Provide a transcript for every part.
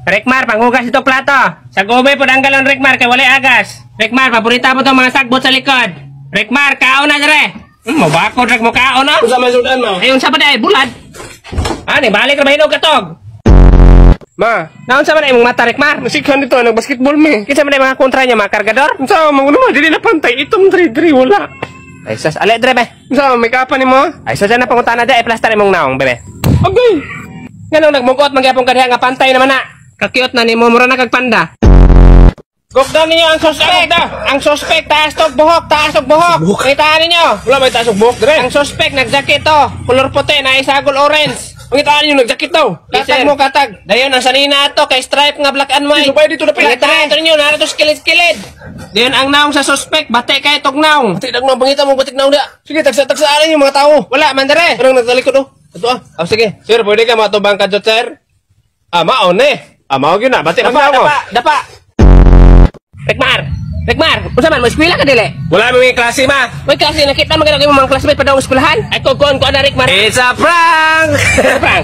Rekmar, panghugas ito plato. Sa gubay po danggalon, Rekmar, kay wala agas. Rekmar, paborita mo itong mga sagbot sa likod. Rekmar, kaon na dire. Mabakod, Rek mo kaon na. Kung sa may sudan mo? Ayun sa paday, bulad. Ani, balik na mahinog katog. Ma, Naon sa man imong mata, Rekmar? nasikhan dito, nag-basketball me. Kinsa man mga kontra niya, mga kargador? Sa mga naman, dili na pantay. Itong 3-3, wala. Ay, sus, ale, dire, be. Sa may kapan ni mo? Ay, sus, na pangunta na dyan, plaster imong naong, bebe. Agay! Ganong nagmugot, magyapong kadiha nga pantay naman na. Kakiot na ni mo, mura na kagpanda. Gugdan ninyo ang suspect. Ang suspect, taas tog buhok, taas tog buhok. Kitaan ninyo. Wala may tasok buhok, dire. Ang suspect, nagjakit to. Kulor puti, na isagol orange. Pangitaan nyo, nagjakit daw. Katag mo, katag. Dayon, ang sanina to, kay stripe nga black and white. Dito pa, dito na pila. Ito ninyo, narito skilid-skilid. Dayon, ang naong sa suspect, bate kay tog naong. Batik na pangita mo, batik na dia. Sige, tagsa-tagsaalan yung mga tao. Wala, mandare. Anong nagtalikod, oh? Ito ah. Oh, sige. Sir, pwede ka matubang ka, sir? Maon eh. Maon yun na. Batik na mo. Dapa. Rekmar, unsa man mo eskwela ka dili? Wala may klase, ma. May klase nakita man gyud mga classmate pa daw eskwelahan. Ay ko na Rekmar. It's a prank!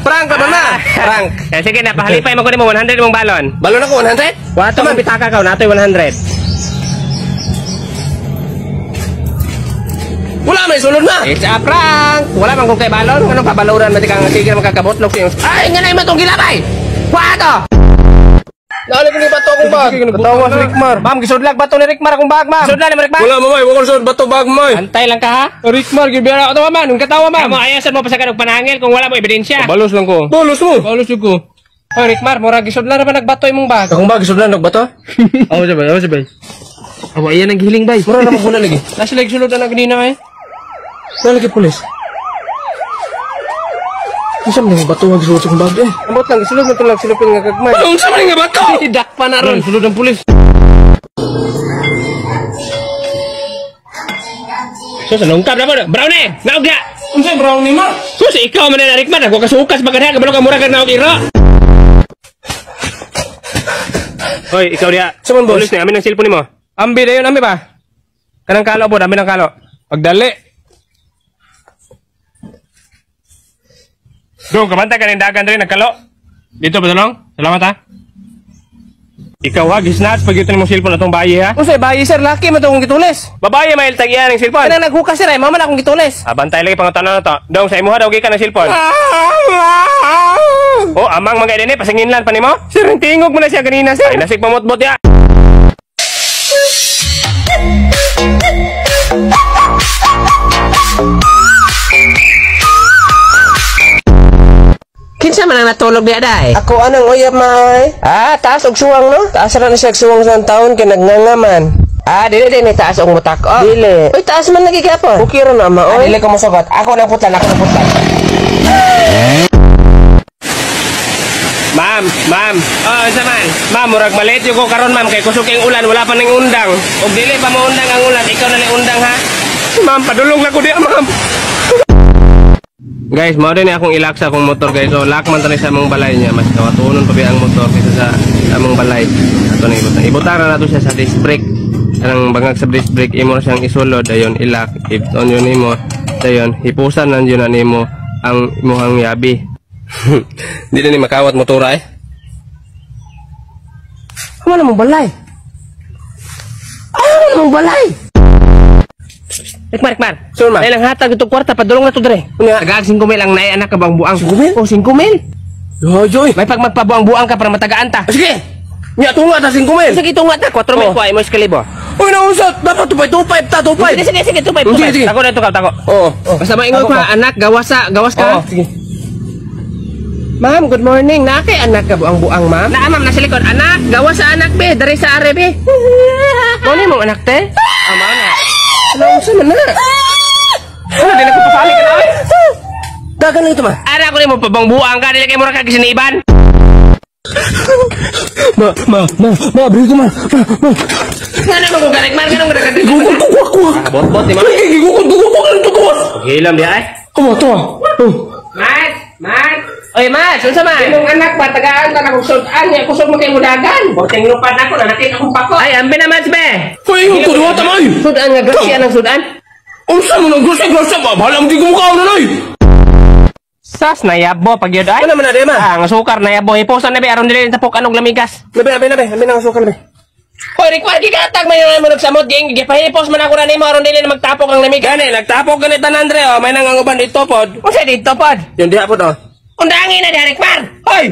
Prank ka ba na? Prank. Sige na, pahalipay mo ko nimo 100 mong balon. Balon ako, 100? Wato man bitaka ka, natoy 100. Wala may sulod na. It's a prank. Wala man kung kay balon, anong pabaluran man kang sige makakabotlok yung. Ay, nga na imong gilabay. Wato. Nalik ni bato akong bag. Bato mo si Rekmar. Ma'am, gisudlag bato ni Rekmar akong bag, ma'am. Gisudlag ni Rekmar. Wala mo may, wakon sulod bato bag mo. Antay lang ka ha? Rikmar, gibira ako tawa man. Nung katawa man. Kamu ayasan mo pa sa kanong panangil kung wala mo ebidensya. Balos lang ko. Balos mo? Balos ko. Oh, Rekmar, mura gisudlag na ba nagbato imong bag? Akong bag, sulod na nagbato? Ako sabay. Awa, iyan ang giling bay. Mura naman ko na lagi. Nasa leg sulod na ganina eh. Nalagi pulis. Isa man yung bato wag sulod sa akong bag eh. Ambot lang, sulod na ito lang silupin nga kagmay. Anong sa man nga bato? Tidak pa na ron. Sulod ang pulis. Sus, nungkap na po. Brownie, naog na. Unsay brown ni ma? Sus, ikaw man na Rekmar. Ako kasukas bagad kabalo ka mura ka naog iro. Hoy, ikaw dia. Saman, boss? Pulis ni, amin ang cellphone ni mo. Ambi na yun, ambi ba? Kanang kalo po, amin ang kalo. Pagdali. Dong, kamanta ka rin dagan rin, nagkalo. Dito, Badalong. Salamat ha. Ikaw ha, gisnats pag ito ni mong cellphone na itong bayi ha. Unsay bayi sir, laki man to akong gitulis. Babae, may tagyan ng cellphone. Kanang naghukas sir, ay mama na akong gitulis. Bantay lagi pangutanan na to. Dong, sa imo ha, daw ka ng cellphone. Oh, amang mga idene, pasinginlan pa ni mo? Sir, tingog mo na siya kanina sir. Ay, nasik mamot-bot ya. Kinsa man ang natulog di aday? Ako anang uyab may. Taas og suwang no? Taas ra na siya suwang sa taon kay nagngangaman. Dili taas og mutak. Oh. Dili. Uy, taas man lagi gyapon. Okay ra na ma. Oy. Dili ko mosugot. Ako nang putlan, ako nang putlan. Ma'am. Oh, isa man. Ma'am, murag maliit yung ko karon ma'am kay kusog kay ulan, wala pa ning undang. Og dili pa mo undang ang ulan, ikaw na ni undang ha. Ma'am, padulong na ko di ma'am. Guys, mao din akong ilak sa akong motor guys. So, lock man tani sa among balay niya, mas kawatunon pa ang motor kaysa sa among balay. Ato na ibutan. Ibutara na to siya sa disc brake. Kanang bangag sa disc brake imo na siyang isulod ayon ilak. If-on yun nimo, dayon hipusan nan yun nimo ang imuhang yabi. Di na ni makawat motora eh. Ano mong balay? Ano mong balay? Rekmar. Sure, ma. Dahil ang hatag itong kwarta, padulong na ito dre. Tagaan 5 mil ang nai anak ka bang buang. 5 mil? Oh, 5 mil. Yo, Joy. May pag magpabuang-buang ka para matagaan ta. Sige. Nya tunga ta 5 mil. Sige, tunga ta. 4 mil ko ay mo iskalibo. Uy, nausat. Dapat tupay ta, tupay. Sige, tupay. Sige. Tako na ito ka, tako. Oo. Basta maingon ka, anak, gawas ka. Oo, sige. Ma'am, good morning. Nakay anak ka buang-buang, ma'am? Ma'am, nasa likod. Anak, gawas sa anak, be. Dari sa are, be. Ano yung mong anak, te? Ma'am na. Ano, saan na? Ano, di na ko pasali ka na, eh. Dagan lang ito, ma. Anak ko rin mo pabang-buang ka. Dili kayo mura ka kisiniban. Ma, beri ko, ma. Nga naman kung garik, man. Ganun ka nagkakit. Gugol, kuwa. Bot-bot, di ma. Gugol. Hilam di, ay. Kuwa, to. Man. Oy, Mas, unsa man? Imong anak ba tagaan ka na kung sudan niya, kusog mo kay mudagan. Borteng lupad na ko, nanakit akong pako. Ay, ambi na, Mas, be. Uy, yung tuwa tamay. Sudan nga, grasya ng sudan. Unsa mo nang grosa ba? Bahala mo di ko mukha na, nay. Sas nayabo pag yun ay. Ano man na di ma? Ang sukar nayabo hiposan na be aron dili tapok anog lamigas. Labi nang asukal labi. Hoy required gigatag may mo nagsamot ging gipahipos man ako na nimo aron dili na magtapok ang lamigas. Gani nagtapok ganit na Andre oh, may nanganguban dito pod. Unsa dito pod? Yung diha pod oh. Undangin na direk par. Hoy,